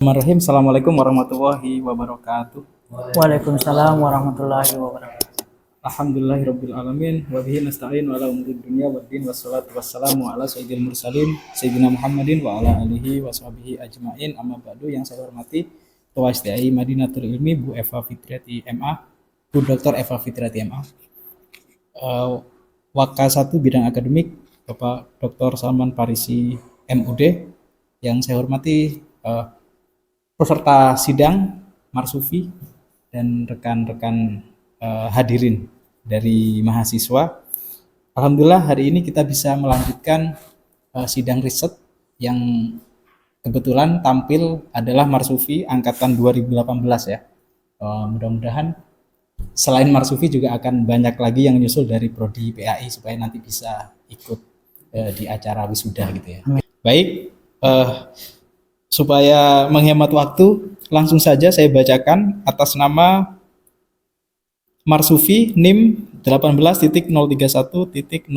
Bismillahirrahmanirrahim. Assalamualaikum warahmatullahi wabarakatuh. Waalaikumsalam warahmatullahi wabarakatuh. Alhamdulillahirabbil alamin wa bihi nasta'in ala umuri dunya waddin wassalatu wassalamu ala sayyidil mursalin sayyidina Muhammadin wa ala alihi washabihi ajmain. Amma ba'du, yang saya hormati Ketua STI Madinatul Ilmi Bu Eva Fitriati MA, Bu Dr. Eva Fitriati MA. Waka 1 bidang akademik Bapak Dr. Salman Parisi MUD. Yang saya hormati peserta sidang, Marsufi, dan rekan-rekan hadirin dari mahasiswa. Alhamdulillah hari ini kita bisa melanjutkan sidang riset yang kebetulan tampil adalah Marsufi angkatan 2018 ya. Mudah-mudahan selain Marsufi juga akan banyak lagi yang nyusul dari prodi PAI supaya nanti bisa ikut di acara wisuda gitu ya. Baik, supaya menghemat waktu, langsung saja saya bacakan atas nama Marsufi NIM 18.031.021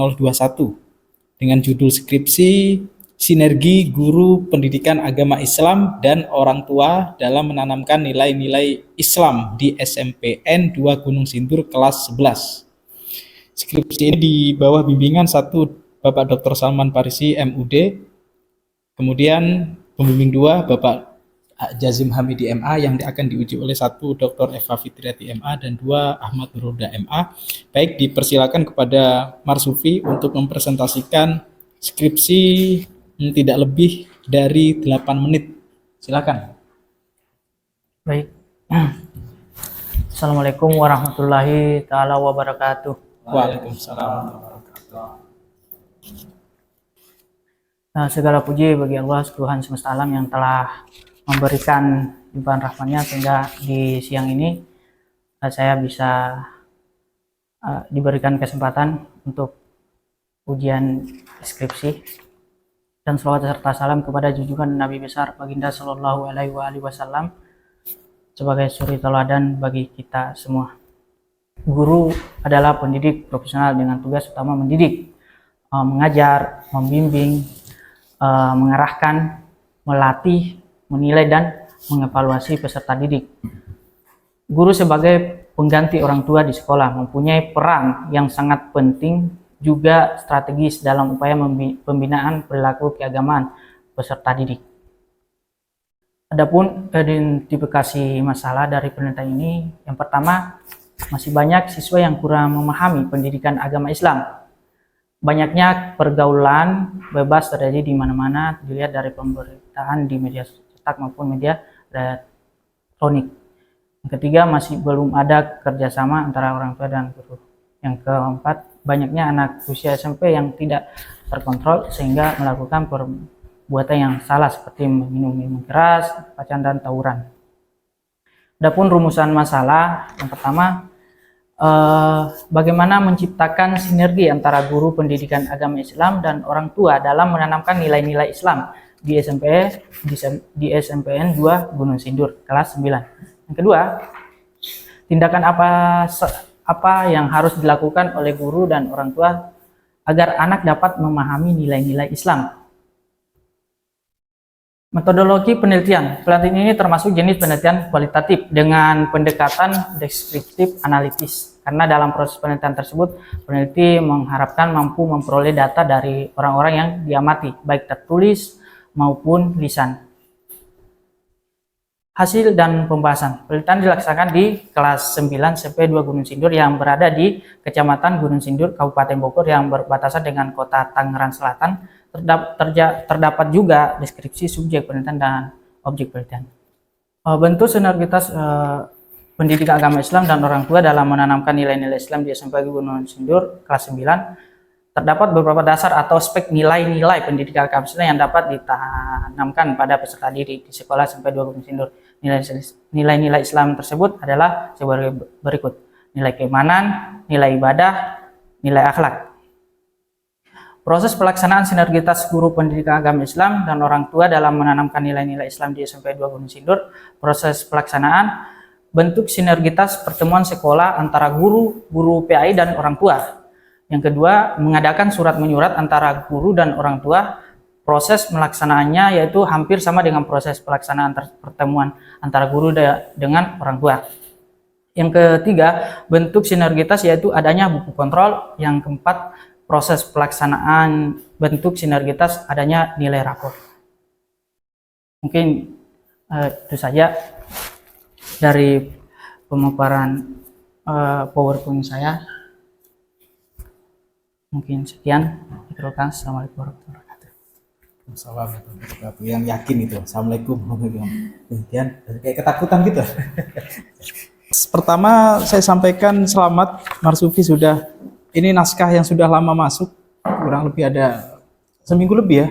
dengan judul skripsi Sinergi Guru Pendidikan Agama Islam dan Orang Tua dalam Menanamkan Nilai-Nilai Islam di SMPN 2 Gunung Sindur kelas 11. Skripsi ini di bawah bimbingan satu Bapak Dr. Salman Parisi MUD, kemudian pembimbing 2 Bapak Jazim Hamidi MA yang akan diuji oleh satu Dr. Eva Fitriati MA dan 2 Ahmad Nurhuda MA. Baik, dipersilakan kepada Marsufi untuk mempresentasikan skripsi tidak lebih dari 8 menit. Silakan. Baik. Assalamualaikum warahmatullahi taala wabarakatuh. Waalaikumsalam. Segala puji bagi Allah Tuhan semesta alam yang telah memberikan limpahan rahmatnya sehingga di siang ini saya bisa diberikan kesempatan untuk ujian skripsi, dan selawat serta salam kepada junjungan Nabi besar Baginda Sallallahu Alaihi Wasallam sebagai suri teladan bagi kita semua. Guru adalah pendidik profesional dengan tugas utama mendidik, mengajar, membimbing, mengarahkan, melatih, menilai, dan mengevaluasi peserta didik. Guru sebagai pengganti orang tua di sekolah mempunyai peran yang sangat penting juga strategis dalam upaya pembinaan perilaku keagamaan peserta didik. Adapun identifikasi masalah dari penelitian ini, yang pertama, masih banyak siswa yang kurang memahami pendidikan agama Islam. Banyaknya pergaulan bebas terjadi di mana-mana, dilihat dari pemberitaan di media cetak maupun media elektronik. Yang ketiga, masih belum ada kerjasama antara orang tua dan guru. Yang keempat, banyaknya anak usia SMP yang tidak terkontrol sehingga melakukan perbuatan yang salah seperti minum minuman keras, pacaran, dan tawuran. Adapun rumusan masalah, yang pertama, bagaimana menciptakan sinergi antara guru pendidikan agama Islam dan orang tua dalam menanamkan nilai-nilai Islam di SMPN 2 Gunung Sindur kelas 9. Yang kedua, tindakan apa yang harus dilakukan oleh guru dan orang tua agar anak dapat memahami nilai-nilai Islam. Metodologi penelitian. Penelitian ini termasuk jenis penelitian kualitatif dengan pendekatan deskriptif analitis. Karena dalam proses penelitian tersebut, peneliti mengharapkan mampu memperoleh data dari orang-orang yang diamati, baik tertulis maupun lisan. Hasil dan pembahasan. Penelitian dilaksanakan di kelas 9 SMP 2 Gunung Sindur yang berada di Kecamatan Gunung Sindur, Kabupaten Bogor yang berbatasan dengan Kota Tangerang Selatan. Terdapat juga deskripsi subjek penelitian dan objek penelitian. Bentuk sinergitas pendidikan agama Islam dan orang tua dalam menanamkan nilai-nilai Islam di SMP Gunung Sindur kelas 9. Terdapat beberapa dasar atau aspek nilai-nilai pendidikan agama Islam yang dapat ditanamkan pada peserta didik di sekolah SMP 2 Gunung Sindur. Nilai-nilai Islam tersebut adalah sebagai berikut: nilai keimanan, nilai ibadah, nilai akhlak. Proses pelaksanaan sinergitas guru pendidikan agama Islam dan orang tua dalam menanamkan nilai-nilai Islam di SMP 2 Gunung Sindur. Proses pelaksanaan, bentuk sinergitas pertemuan sekolah antara guru PAI dan orang tua. Yang kedua, mengadakan surat menyurat antara guru dan orang tua proses melaksanaannya yaitu hampir sama dengan proses pelaksanaan pertemuan antara guru dengan orang tua. Yang ketiga, bentuk sinergitas yaitu adanya buku kontrol. Yang keempat, proses pelaksanaan bentuk sinergitas adanya nilai rapor. Mungkin itu saja dari pemaparan PowerPoint saya. Mungkin sekian. Assalamualaikum warahmatullahi wabarakatuh. Assalamualaikum. Yang yakin itu. Assalamualaikum warahmatullahi wabarakatuh. Kayak ketakutan gitu. Pertama saya sampaikan selamat Marsufi sudah, ini naskah yang sudah lama masuk, kurang lebih ada seminggu lebih ya.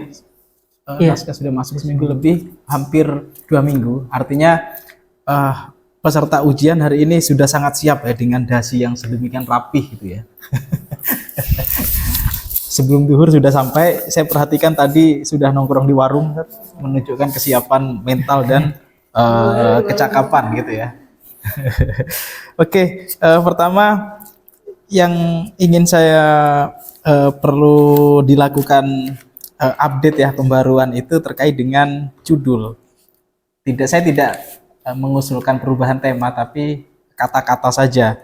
Naskah sudah masuk seminggu lebih, hampir 2 minggu. Artinya peserta ujian hari ini sudah sangat siap ya dengan dasi yang sedemikian rapih gitu ya. Sebelum duhur sudah sampai, saya perhatikan tadi sudah nongkrong di warung, menunjukkan kesiapan mental dan kecakapan gitu ya. Oke, pertama yang ingin saya perlu dilakukan update ya, pembaruan itu terkait dengan judul. Saya tidak mengusulkan perubahan tema, tapi kata-kata saja.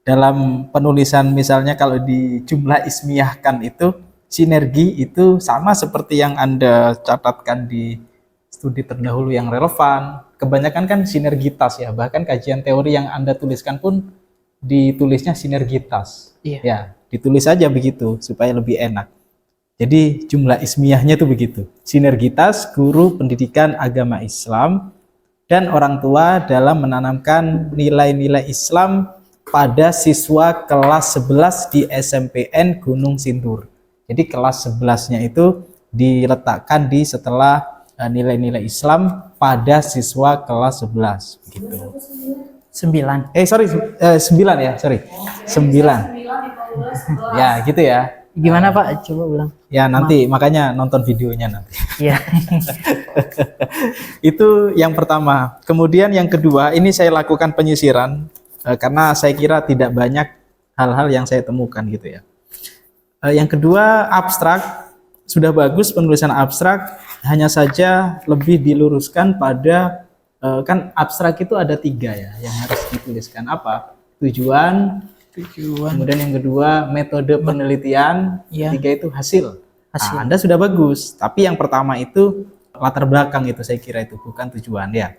Dalam penulisan misalnya kalau di jumlah ismiyahkan itu, sinergi itu sama seperti yang Anda catatkan di studi terdahulu yang relevan. Kebanyakan kan sinergitas ya, bahkan kajian teori yang Anda tuliskan pun ditulisnya sinergitas. Ya, ditulis saja begitu supaya lebih enak. Jadi jumlah ismiyahnya itu begitu. Sinergitas guru pendidikan agama Islam dan orang tua dalam menanamkan nilai-nilai Islam pada siswa kelas 11 di SMPN Gunung Sindur. Jadi kelas 11-nya itu diletakkan di setelah nilai-nilai Islam pada siswa kelas 11 begitu. 9 ya, sorry. 9. Ya, gitu ya. Gimana Pak? Coba ulang. Ya, nanti makanya nonton videonya nanti. Iya. Itu yang pertama. Kemudian yang kedua, ini saya lakukan penyisiran karena saya kira tidak banyak hal-hal yang saya temukan gitu ya. Yang kedua, abstrak. Sudah bagus penulisan abstrak, hanya saja lebih diluruskan pada kan abstrak itu ada 3 ya yang harus dituliskan. Apa? Tujuan, kemudian yang kedua metode penelitian, ketiga itu hasil. Nah, Anda sudah bagus, tapi yang pertama itu latar belakang itu saya kira itu bukan tujuan ya.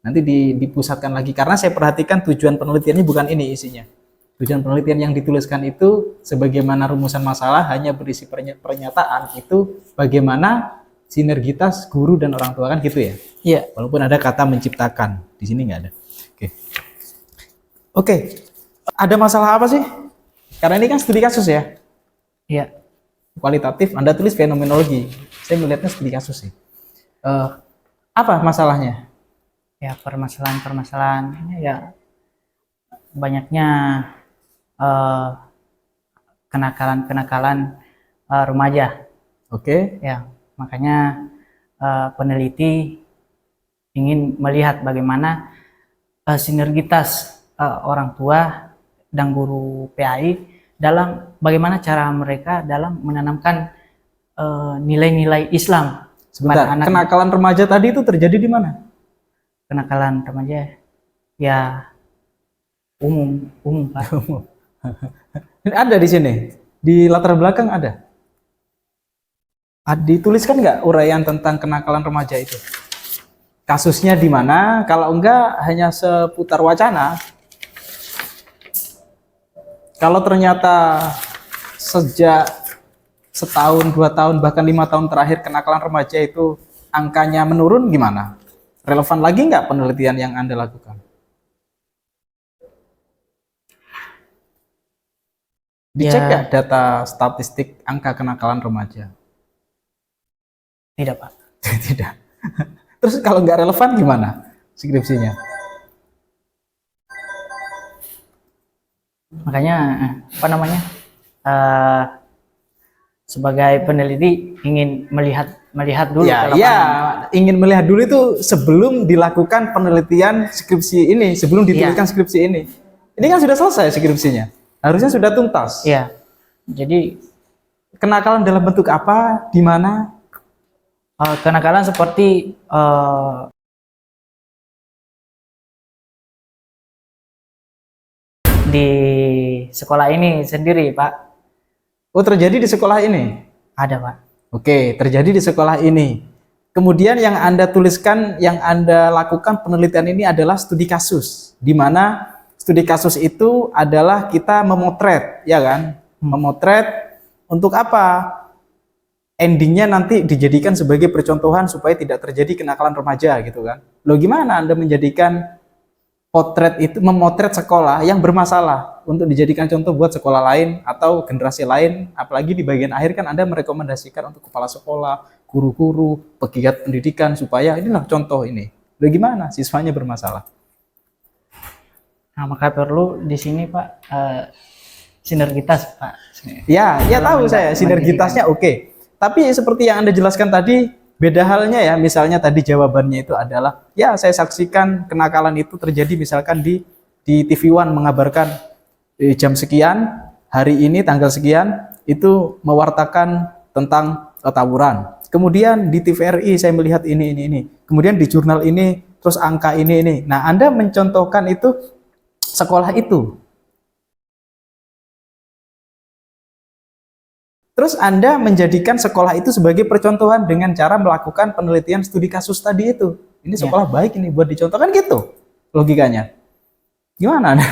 Nanti dipusatkan lagi karena saya perhatikan tujuan penelitiannya bukan ini isinya. Tujuan penelitian yang dituliskan itu sebagaimana rumusan masalah hanya berisi pernyataan itu bagaimana sinergitas guru dan orang tua kan gitu ya. Iya. Walaupun ada kata menciptakan, di sini nggak ada. Oke. Ada masalah apa sih? Karena ini kan studi kasus ya. Iya. Kualitatif, Anda tulis fenomenologi. Saya melihatnya studi kasus sih. Apa masalahnya? Ya permasalahan-permasalahannya ya banyaknya kenakalan remaja. Oke. Ya, makanya peneliti ingin melihat bagaimana sinergitas orang tua dan guru PAI dalam bagaimana cara mereka dalam menanamkan nilai-nilai Islam. Sebentar, pada anak. Kenakalan remaja tadi itu terjadi di mana? Kenakalan remaja ya umum Pak. Ada di sini, di latar belakang ada. Dituliskan nggak uraian tentang kenakalan remaja itu? Kasusnya di mana? Kalau enggak hanya seputar wacana. Kalau ternyata sejak setahun, 2 tahun, bahkan 5 tahun terakhir kenakalan remaja itu angkanya menurun, gimana? Relevan lagi nggak penelitian yang Anda lakukan? Dicek nggak data statistik angka kenakalan remaja? Tidak Pak. Tidak. Terus kalau nggak relevan gimana skripsinya? Makanya apa namanya sebagai peneliti ingin melihat dulu. Ingin melihat dulu itu sebelum dilakukan penelitian skripsi ini, sebelum dituliskan skripsi ini. Ini kan sudah selesai skripsinya, harusnya sudah tuntas. Iya. Jadi kenakalan dalam bentuk apa, di mana? Kenakalan seperti di sekolah ini sendiri, Pak. Oh, terjadi di sekolah ini? Ada, Pak. Oke, terjadi di sekolah ini. Kemudian yang Anda tuliskan, yang Anda lakukan penelitian ini adalah studi kasus, di mana studi kasus itu adalah kita memotret, ya kan? Memotret untuk apa? Endingnya nanti dijadikan sebagai percontohan supaya tidak terjadi kenakalan remaja gitu kan. Loh, gimana Anda menjadikan potret itu, memotret sekolah yang bermasalah untuk dijadikan contoh buat sekolah lain atau generasi lain, apalagi di bagian akhir kan Anda merekomendasikan untuk kepala sekolah, guru-guru, pegiat pendidikan supaya inilah contoh ini. Loh, gimana siswanya bermasalah? Nah, maka perlu di sini, Pak, sinergitas, Pak. Ya tahu saya sinergitasnya oke. Tapi seperti yang Anda jelaskan tadi, beda halnya ya. Misalnya tadi jawabannya itu adalah, ya saya saksikan kenakalan itu terjadi misalkan di TV One mengabarkan jam sekian, hari ini tanggal sekian, itu mewartakan tentang tawuran. Kemudian di TVRI saya melihat ini. Kemudian di jurnal ini, terus angka ini. Nah, Anda mencontohkan itu sekolah itu. Terus Anda menjadikan sekolah itu sebagai percontohan dengan cara melakukan penelitian studi kasus tadi itu. Ini sekolah baik ini buat dicontohkan gitu logikanya. Gimana Anda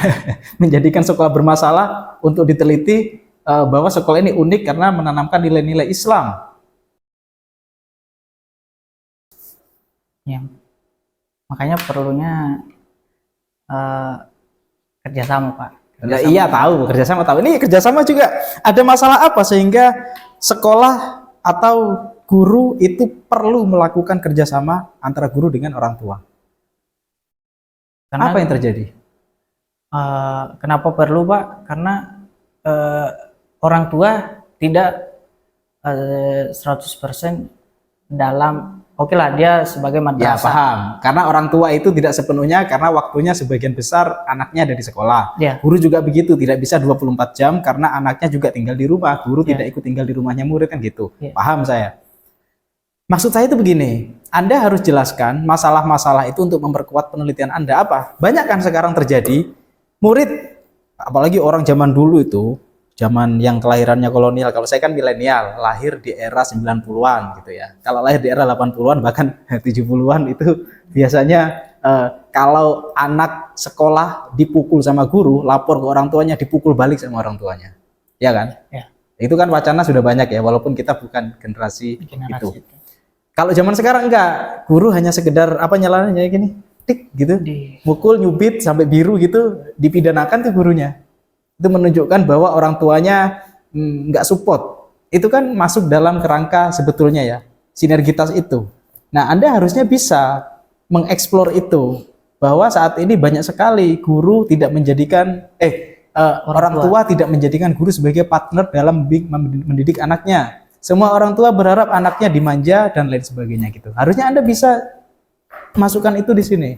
menjadikan sekolah bermasalah untuk diteliti bahwa sekolah ini unik karena menanamkan nilai-nilai Islam? Ya, makanya perlunya kerjasama, Pak. Nah, iya tahu, kerjasama tahu. Ini kerjasama juga ada masalah apa sehingga sekolah atau guru itu perlu melakukan kerjasama antara guru dengan orang tua? Karena, apa yang terjadi? Kenapa perlu, Pak? Karena orang tua tidak 100% dalam, oke lah dia sebagai Ya madrasah. paham, karena orang tua itu tidak sepenuhnya karena waktunya sebagian besar anaknya ada di sekolah. Ya. Guru juga begitu, tidak bisa 24 jam karena anaknya juga tinggal di rumah. Guru tidak ikut tinggal di rumahnya murid kan gitu. Paham saya. Maksud saya itu begini, Anda harus jelaskan masalah-masalah itu untuk memperkuat penelitian Anda. Apa? Banyak kan sekarang terjadi murid, apalagi orang zaman dulu itu, zaman yang kelahirannya kolonial. Kalau saya kan milenial, lahir di era 90-an gitu ya. Kalau lahir di era 80-an bahkan 70-an itu biasanya kalau anak sekolah dipukul sama guru, lapor ke orang tuanya, dipukul balik sama orang tuanya. Ya kan? Ya. Itu kan wacana sudah banyak ya, walaupun kita bukan generasi itu. Kalau zaman sekarang enggak, guru hanya sekedar apa nyalanya gini, tik gitu, mukul, nyubit sampai biru gitu, dipidanakan tuh gurunya. Itu menunjukkan bahwa orang tuanya nggak support. Itu kan masuk dalam kerangka sebetulnya ya, sinergitas itu. Nah, Anda harusnya bisa mengeksplor itu, bahwa saat ini banyak sekali guru tidak menjadikan, orang tua tidak menjadikan guru sebagai partner dalam mendidik anaknya. Semua orang tua berharap anaknya dimanja dan lain sebagainya gitu. Harusnya Anda bisa masukkan itu di sini.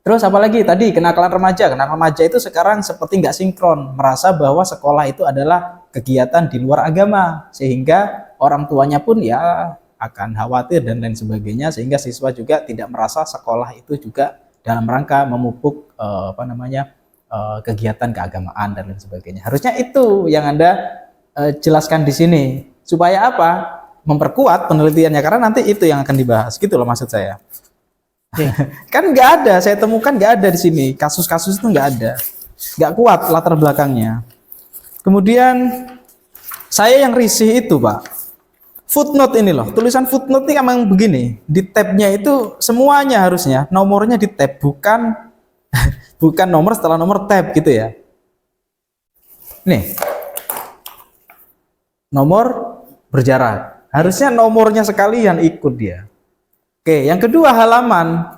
Terus apalagi tadi kenakalan remaja. Kenakalan remaja itu sekarang seperti nggak sinkron, merasa bahwa sekolah itu adalah kegiatan di luar agama, sehingga orang tuanya pun ya akan khawatir dan lain sebagainya, sehingga siswa juga tidak merasa sekolah itu juga dalam rangka memupuk kegiatan keagamaan dan lain sebagainya. Harusnya itu yang Anda jelaskan di sini supaya apa? Memperkuat penelitiannya, karena nanti itu yang akan dibahas gitu loh maksud saya. Kan nggak ada, saya temukan nggak ada di sini, kasus-kasus itu nggak ada, nggak kuat latar belakangnya. Kemudian saya yang risih itu Pak, footnote ini loh, tulisan footnote ini emang begini, di tabnya itu semuanya harusnya nomornya di tab, bukan bukan nomor setelah nomor tab gitu ya. Nih, nomor berjarak, harusnya nomornya sekalian ikut dia. Oke, yang kedua halaman.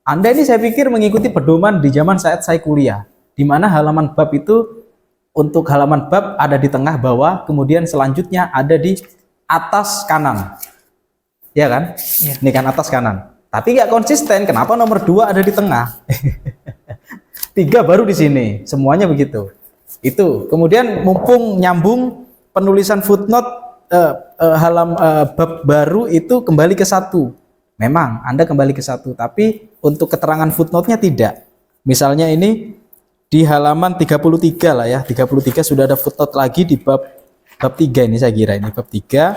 Anda ini saya pikir mengikuti pedoman di zaman saat saya kuliah, di mana halaman bab itu untuk halaman bab ada di tengah bawah, kemudian selanjutnya ada di atas kanan. Ya kan? Ya. Ini kan atas kanan. Tapi nggak konsisten. Kenapa nomor 2 ada di tengah? 3 baru di sini. Semuanya begitu. Itu. Kemudian mumpung nyambung penulisan footnote bab baru itu kembali ke 1. Memang Anda kembali ke 1, tapi untuk keterangan footnote-nya tidak. Misalnya ini di halaman 33 lah ya. 33 sudah ada footnote lagi di bab 3 ini, saya kira ini bab 3.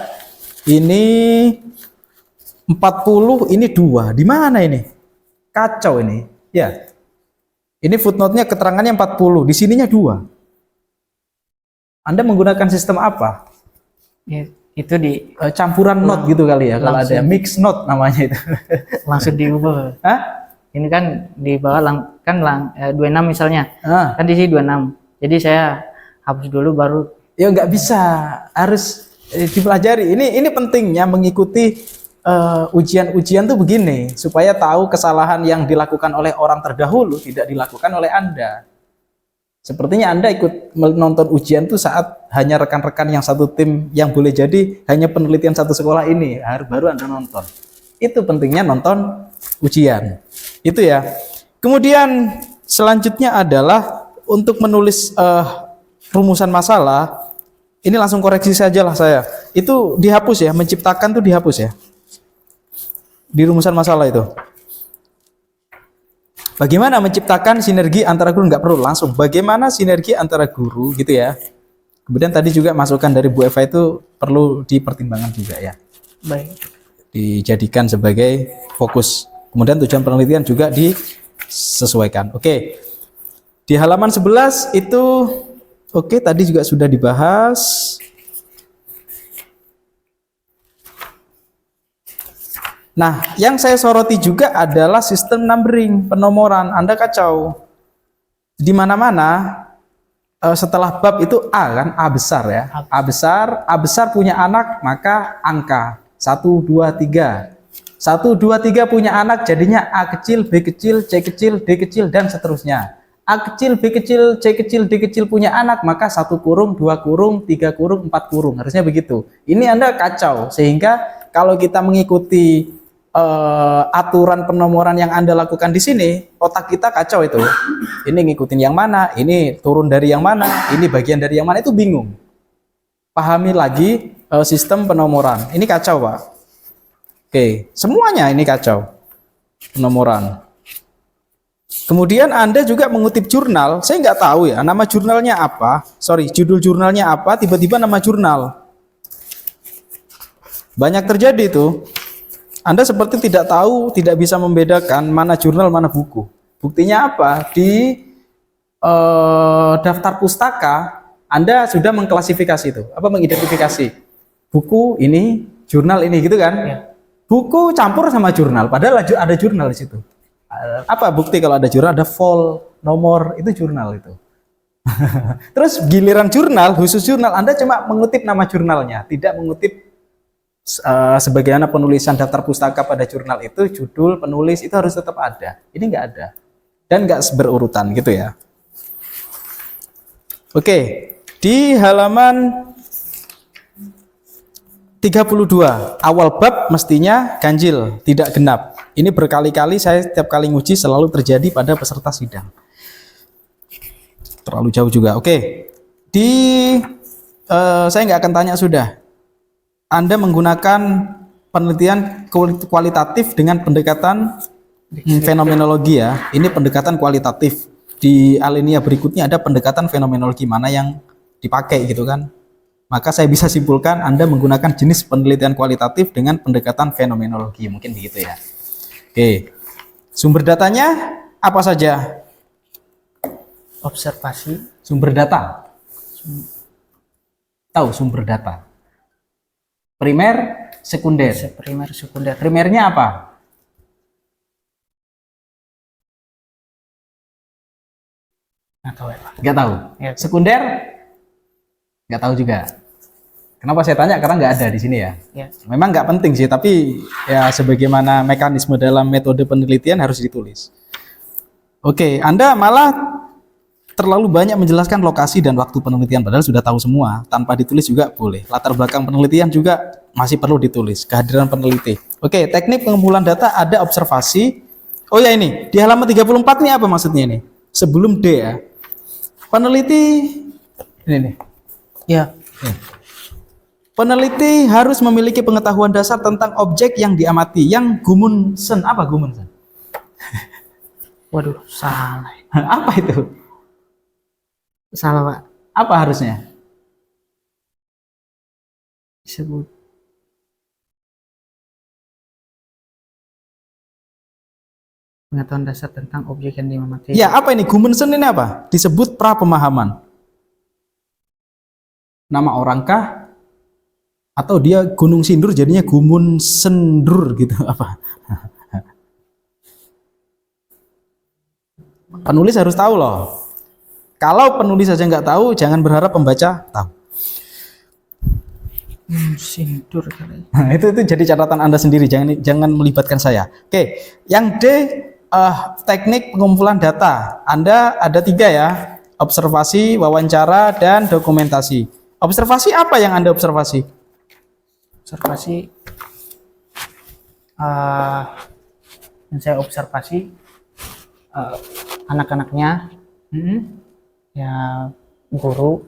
Ini 40, ini 2. Di mana ini? Kacau ini. Ya. Ini footnote-nya keterangannya 40, di sininya 2. Anda menggunakan sistem apa? Ya, itu di Campuran note gitu kali ya. Kalau ada mix note namanya itu. langsung diubah. Hah? Ini kan di bawah 26 misalnya. Ah. Kan di sini 26. Jadi saya hapus dulu baru. Ya nggak bisa, harus dipelajari. Ini pentingnya mengikuti ujian-ujian tuh begini, supaya tahu kesalahan yang dilakukan oleh orang terdahulu tidak dilakukan oleh Anda. Sepertinya Anda ikut menonton ujian tuh saat hanya rekan-rekan yang satu tim yang boleh jadi hanya penelitian satu sekolah ini, baru Anda nonton. Itu pentingnya nonton ujian. Itu ya. Kemudian selanjutnya adalah untuk menulis rumusan masalah. Ini langsung koreksi saja lah saya. Itu dihapus ya, menciptakan tuh dihapus ya. Di rumusan masalah itu. Bagaimana menciptakan sinergi antara guru, nggak perlu langsung. Bagaimana sinergi antara guru gitu ya. Kemudian tadi juga masukan dari Bu Eva itu perlu dipertimbangkan juga ya. Baik. Dijadikan sebagai fokus. Kemudian tujuan penelitian juga disesuaikan. Oke. Di halaman 11 itu oke, tadi juga sudah dibahas. Nah, yang saya soroti juga adalah sistem numbering, penomoran. Anda kacau. Di mana-mana setelah bab itu A kan, A besar ya. A besar punya anak, maka angka 1 2 3. 1 2 3 punya anak jadinya A kecil, B kecil, C kecil, D kecil dan seterusnya. A kecil, B kecil, C kecil, D kecil punya anak, maka 1 kurung, 2 kurung, 3 kurung, 4 kurung. Harusnya begitu. Ini Anda kacau, sehingga kalau kita mengikuti aturan penomoran yang Anda lakukan di sini, otak kita kacau itu. Ini ngikutin yang mana, ini turun dari yang mana, ini bagian dari yang mana, itu bingung. Pahami lagi sistem penomoran. Ini kacau, Pak. Oke, semuanya ini kacau. Penomoran. Kemudian Anda juga mengutip jurnal, saya nggak tahu ya, nama jurnalnya apa, judul jurnalnya apa, tiba-tiba nama jurnal. Banyak terjadi itu. Anda seperti tidak tahu, tidak bisa membedakan mana jurnal, mana buku. Buktinya apa? Di daftar pustaka, Anda sudah mengklasifikasi itu, mengidentifikasi. Buku ini, jurnal ini gitu kan? Ya. Buku campur sama jurnal, padahal ada jurnal di situ. Apa bukti kalau ada jurnal, ada vol, nomor, itu jurnal itu. Terus giliran jurnal, khusus jurnal, Anda cuma mengutip nama jurnalnya, tidak mengutip sebagaimana penulisan daftar pustaka pada jurnal itu, judul, penulis itu harus tetap ada. Ini nggak ada dan nggak berurutan gitu ya. Oke, di halaman 32 awal bab mestinya ganjil, tidak genap. Ini berkali-kali saya setiap kali nguji selalu terjadi pada peserta sidang. Terlalu jauh juga. Oke, saya nggak akan tanya sudah. Anda menggunakan penelitian kualitatif dengan pendekatan fenomenologi ya. Ini pendekatan kualitatif. Di alinea berikutnya ada pendekatan fenomenologi, mana yang dipakai gitu kan. Maka saya bisa simpulkan Anda menggunakan jenis penelitian kualitatif dengan pendekatan fenomenologi. Mungkin begitu ya. Oke. Sumber datanya apa saja? Observasi. Sumber data. Tahu sumber data? Primer, sekunder. Primer, sekunder. Primernya apa? Nggak tahu ya, Pak. Nggak tahu. Ya. Sekunder? Nggak tahu juga. Kenapa saya tanya? Karena nggak ada di sini ya. Ya. Memang nggak penting sih, tapi ya sebagaimana mekanisme dalam metode penelitian harus ditulis. Oke, Anda malah terlalu banyak menjelaskan lokasi dan waktu penelitian, padahal sudah tahu semua. Tanpa ditulis juga boleh. Latar belakang penelitian juga masih perlu ditulis. Kehadiran peneliti. Oke, teknik pengumpulan data ada observasi. Oh ya, ini di halaman 34 ini apa maksudnya ini? Sebelum D ya. Peneliti ini nih. Ya. Peneliti harus memiliki pengetahuan dasar tentang objek yang diamati. Yang Gudmundsson, apa Gudmundsson? Waduh, salah. Apa itu? Salah, Pak. Apa harusnya? Disebut pengetahuan dasar tentang objek yang diamati. Ya, apa ini? Gudmundsson ini apa? Disebut pra pemahaman. Nama orangkah? Atau dia Gunung Sindur jadinya Gudmundssondur gitu apa? Penulis harus tahu loh. Kalau penulis saja nggak tahu, jangan berharap pembaca tahu. Sindur kali. Nah, itu jadi catatan Anda sendiri, jangan melibatkan saya. Oke, yang D, teknik pengumpulan data. Anda ada 3 ya, observasi, wawancara, dan dokumentasi. Observasi apa yang Anda observasi? Observasi yang saya observasi anak-anaknya, ya guru,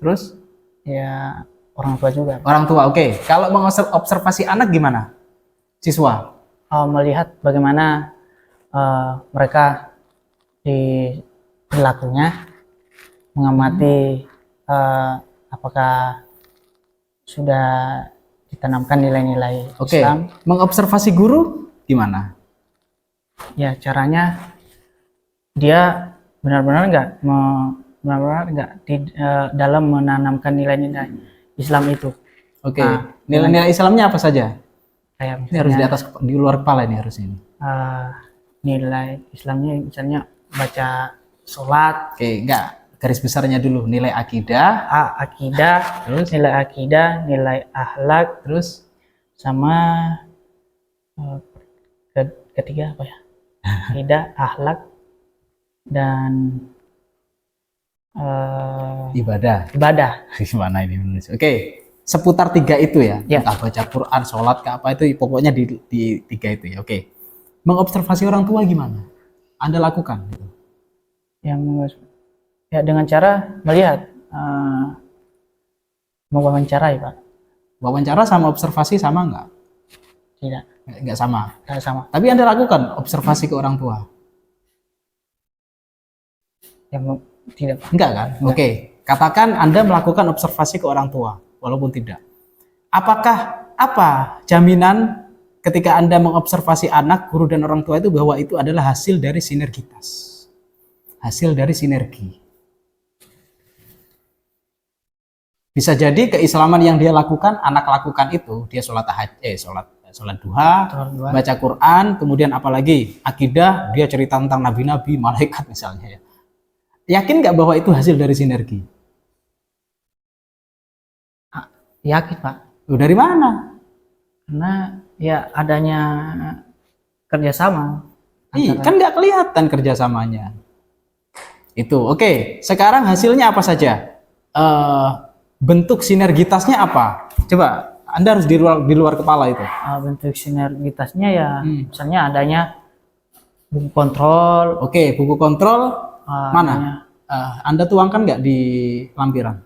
terus ya orang tua juga. orang tua. Oke, kalau mengobservasi anak gimana? Siswa Melihat bagaimana mereka di perilakunya, mengamati apakah sudah ditanamkan nilai-nilai Oke. Islam. Mengobservasi guru gimana? Ya caranya dia benar-benar nggak dalam menanamkan nilai-nilai Islam itu. Oke. Nah, Nilai-nilai Islamnya apa saja? Kayak Ini harus di misalnya atas, di luar kepala ini harus ini. nilai Islamnya misalnya baca sholat, Oke, enggak. Garis besarnya dulu. Nilai akidah, akidah, terus nilai akidah, nilai akhlak, terus sama ketiga apa ya? Akidah, akhlak, dan ibadah. ibadah. Gimana ini menulis? Oke, seputar 3 itu ya. Ya. Entah baca Quran, sholat, ke apa itu, pokoknya di 3 itu ya. Oke. Mengobservasi orang tua gimana? Anda lakukan? Ya dengan cara melihat, mewawancarai, Pak. Wawancara sama observasi sama enggak? Tidak, Enggak sama. tidak sama. Tapi Anda lakukan observasi ke orang tua? Tidak, Pak. Enggak kan? Enggak. Oke. Katakan Anda melakukan observasi ke orang tua, walaupun tidak. Apa jaminan ketika Anda mengobservasi anak, guru, dan orang tua itu bahwa itu adalah hasil dari sinergitas? Hasil dari sinergi. Bisa jadi keislaman yang dia lakukan, anak lakukan itu, dia sholat duha, baca Quran, kemudian apalagi akidah, dia cerita tentang nabi-nabi, malaikat misalnya ya. Yakin nggak bahwa itu hasil dari sinergi? Yakin, Pak. Dari mana? Karena ya adanya kerjasama. Kan nggak kelihatan kerjasamanya. Itu oke. Sekarang hasilnya apa saja? Bentuk sinergitasnya apa? Coba Anda harus di luar kepala itu. Bentuk sinergitasnya ya, misalnya adanya buku kontrol. Oke, buku kontrol mana? Anda tuangkan nggak di lampiran?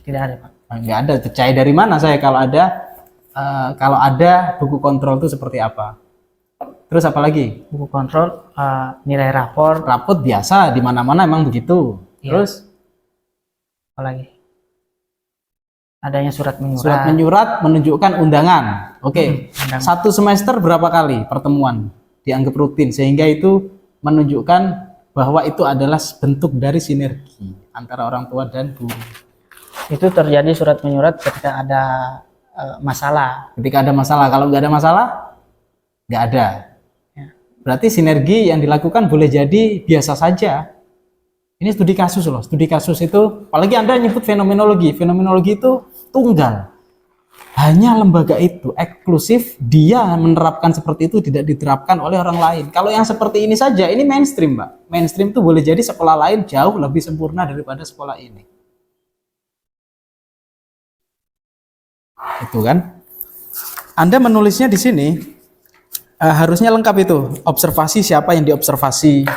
Tidak ada, Pak. Nggak ada. Percaya dari mana saya kalau ada buku kontrol itu seperti apa? Terus apa lagi? Buku kontrol, nilai rapor. Rapot biasa di mana-mana emang begitu. Iya. Terus Apalagi adanya surat menyurat. surat menyurat menunjukkan undangan. Oke. Undangan. 1 semester berapa kali pertemuan dianggap rutin sehingga itu menunjukkan bahwa itu adalah bentuk dari sinergi antara orang tua dan guru. Itu terjadi surat menyurat ketika ada masalah. Ketika ada masalah, kalau nggak ada masalah, nggak ada. Ya. Berarti sinergi yang dilakukan boleh jadi biasa saja. Ini studi kasus loh. Studi kasus itu, apalagi Anda nyebut fenomenologi. Fenomenologi itu tunggal. Hanya lembaga itu eksklusif, dia menerapkan seperti itu tidak diterapkan oleh orang lain. Kalau yang seperti ini saja, ini mainstream, Mbak. Mainstream itu boleh jadi sekolah lain jauh lebih sempurna daripada sekolah ini. Itu kan? Anda menulisnya di sini harusnya lengkap itu. Observasi siapa yang diobservasi.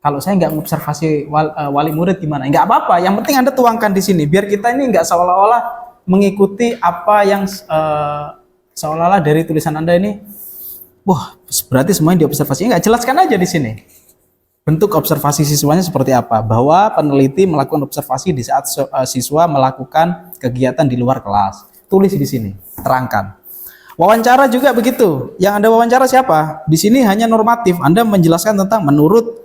Kalau saya nggak mengobservasi wali murid gimana? Nggak apa-apa. Yang penting Anda tuangkan di sini. Biar kita ini nggak seolah-olah mengikuti apa yang seolah-olah dari tulisan Anda ini. Wah, berarti semuanya diobservasi. Nggak, jelaskan aja di sini. Bentuk observasi siswanya seperti apa? Bahwa peneliti melakukan observasi di saat siswa melakukan kegiatan di luar kelas. Tulis di sini, terangkan. Wawancara juga begitu. Yang Anda wawancara siapa? Di sini hanya normatif. Anda menjelaskan tentang menurut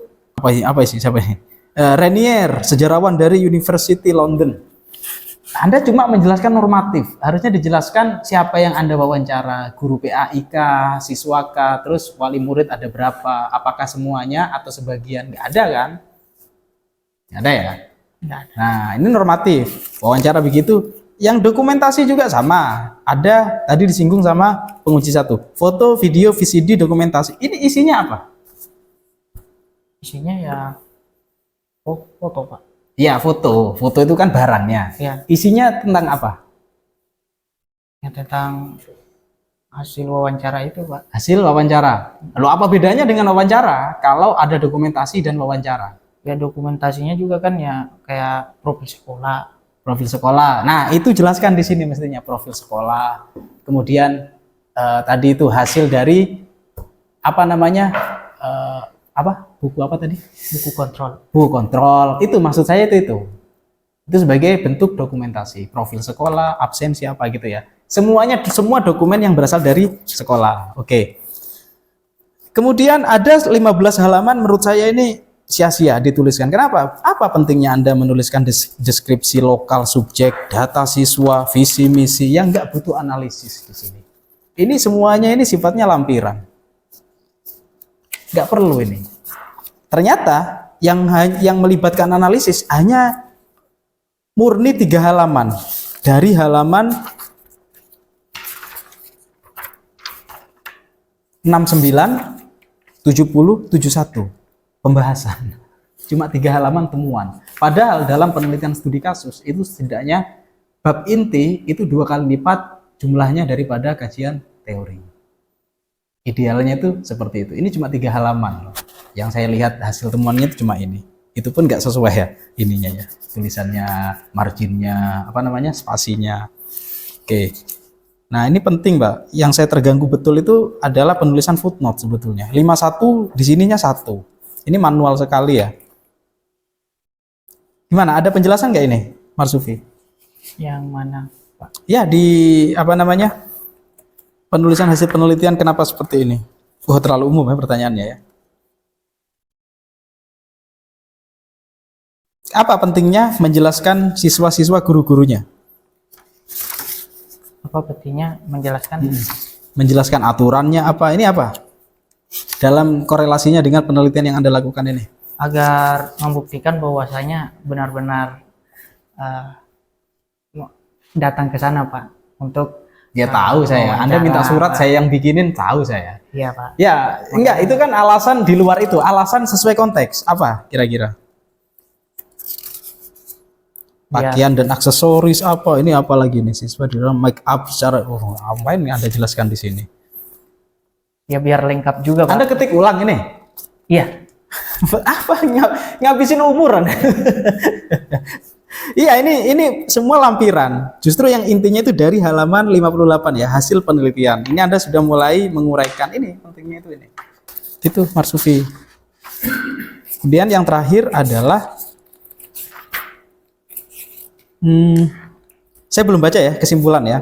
siapa ini? Renier, sejarawan dari University London. Anda cuma menjelaskan normatif. Harusnya dijelaskan siapa yang Anda wawancara, guru PAIK, siswa K, terus wali murid ada berapa, apakah semuanya atau sebagian. Nggak ada kan? Nggak ada ya? Nggak ada. Nah, ini normatif. Wawancara begitu. Yang dokumentasi juga sama. Ada tadi disinggung sama penguji 1. Foto, video, VCD, dokumentasi. Ini isinya apa? Isinya ya foto, Pak. Ya, foto. Foto itu kan barangnya. Ya, Isinya tentang apa? yang tentang hasil wawancara itu, Pak. Hasil wawancara. Lalu apa bedanya dengan wawancara kalau ada dokumentasi dan wawancara? Ya dokumentasinya juga kan ya kayak profil sekolah. Profil sekolah. Nah, itu jelaskan di sini mestinya profil sekolah. Kemudian tadi itu hasil dari apa namanya? Buku apa tadi? Buku kontrol. Buku kontrol. Itu maksud saya itu. Itu sebagai bentuk dokumentasi. Profil sekolah, absensi apa gitu ya. Semua dokumen yang berasal dari sekolah. Oke. Kemudian ada 15 halaman menurut saya ini sia-sia dituliskan. Kenapa? Apa pentingnya Anda menuliskan deskripsi lokal, subjek, data siswa, visi misi yang nggak butuh analisis di sini. Ini semuanya ini sifatnya lampiran. Nggak perlu ini. Ternyata yang melibatkan analisis hanya murni 3 halaman. Dari halaman 69, 70, 71 pembahasan. Cuma 3 halaman temuan. Padahal dalam penelitian studi kasus itu setidaknya bab inti itu 2 kali lipat jumlahnya daripada kajian teori. Idealnya itu seperti itu. Ini cuma 3 halaman loh. Yang saya lihat hasil temuannya itu cuma ini. Itu pun nggak sesuai ya ininya ya. Tulisannya, marginnya, spasinya. Oke. Nah, ini penting, Mbak. Yang saya terganggu betul itu adalah penulisan footnote sebetulnya. 51 di sininya 1. Ini manual sekali ya. Gimana? Ada penjelasan nggak ini, Marsufi? Yang mana, Pak? Ya, di penulisan hasil penelitian kenapa seperti ini? Terlalu umum ya pertanyaannya ya. Apa pentingnya menjelaskan siswa-siswa guru-gurunya? Apa pentingnya menjelaskan? Menjelaskan aturannya apa? Ini apa? Dalam korelasinya dengan penelitian yang Anda lakukan ini. Agar membuktikan bahwasanya benar-benar datang ke sana, Pak, untuk Ya tahu saya. Anda minta surat saya yang bikinin, tahu saya. Iya, Pak. Ya, enggak, itu kan alasan di luar itu, alasan sesuai konteks. Apa kira-kira? Pakaian dan aksesoris apa? Ini apa lagi nih siswa di dalam make up secara apa ini Anda jelaskan di sini. Ya biar lengkap juga, Pak. Anda ketik ulang ini. Iya. Apa ngabisin umuran? Iya, ini semua lampiran. Justru yang intinya itu dari halaman 58 ya, hasil penelitian. Ini Anda sudah mulai menguraikan ini, pentingnya itu ini. Itu Marsufi. Kemudian yang terakhir adalah saya belum baca ya kesimpulan ya.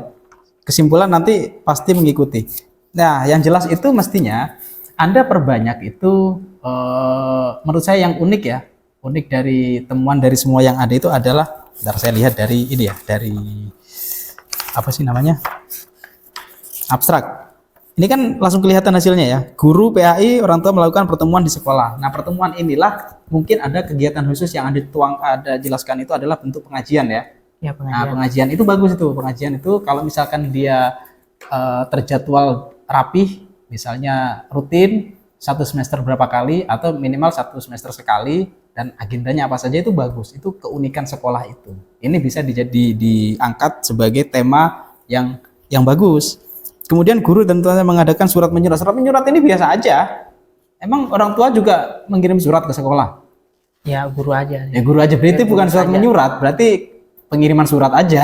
Kesimpulan nanti pasti mengikuti. Nah, yang jelas itu mestinya Anda perbanyak itu menurut saya yang unik ya. Unik dari temuan dari semua yang ada itu adalah, bentar saya lihat dari ini ya, dari apa sih namanya? Abstrak. Ini kan langsung kelihatan hasilnya ya. Guru PAI, orang tua melakukan pertemuan di sekolah. Nah, pertemuan inilah mungkin ada kegiatan khusus yang ada jelaskan itu adalah bentuk pengajian ya. Ya, pengajian. Nah, pengajian itu bagus itu. Pengajian itu kalau misalkan dia terjadwal rapih, misalnya rutin 1 semester berapa kali atau minimal 1 semester sekali dan agendanya apa saja itu bagus. Itu keunikan sekolah itu. Ini bisa diangkat sebagai tema yang bagus. Kemudian guru tentunya mengadakan surat menyurat. Surat menyurat ini biasa aja. Emang orang tua juga mengirim surat ke sekolah? Ya guru aja. Ya guru aja, berarti bukan surat saja. menyurat, berarti pengiriman surat aja.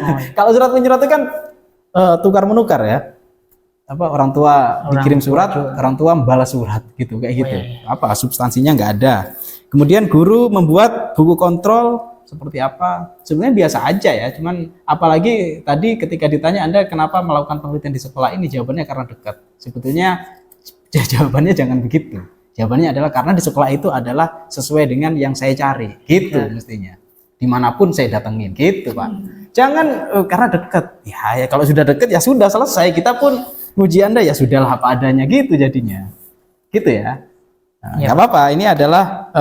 Oh, iya. Kalau surat menyurat itu kan tukar menukar ya. Apa orang tua dikirim surat, orang tua membalas surat gitu, kayak gitu. iya. Apa substansinya nggak ada. Kemudian guru membuat buku kontrol seperti apa? Sebenarnya biasa aja ya, cuman apalagi tadi ketika ditanya Anda kenapa melakukan penelitian di sekolah ini, jawabannya karena dekat. Sebetulnya jawabannya jangan begitu. Jawabannya adalah karena di sekolah itu adalah sesuai dengan yang saya cari, gitu mestinya. Dimanapun saya datengin, gitu Pak. Jangan karena dekat. Ya kalau sudah dekat ya sudah selesai. Kita pun uji Anda ya sudahlah apa adanya gitu jadinya. Gitu ya. Nah, nggak apa-apa. Ini adalah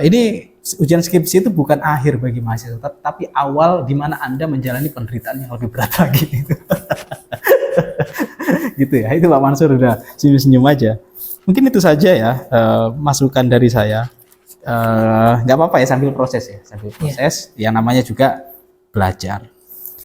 ini ujian skripsi itu bukan akhir bagi mahasiswa, tapi awal di mana Anda menjalani penderitaan yang lebih berat lagi. Gitu ya. Itu Pak Mansur udah senyum-senyum aja. Mungkin itu saja ya masukan dari saya. Nggak apa-apa ya sambil proses ya, sambil proses. Ya namanya juga belajar.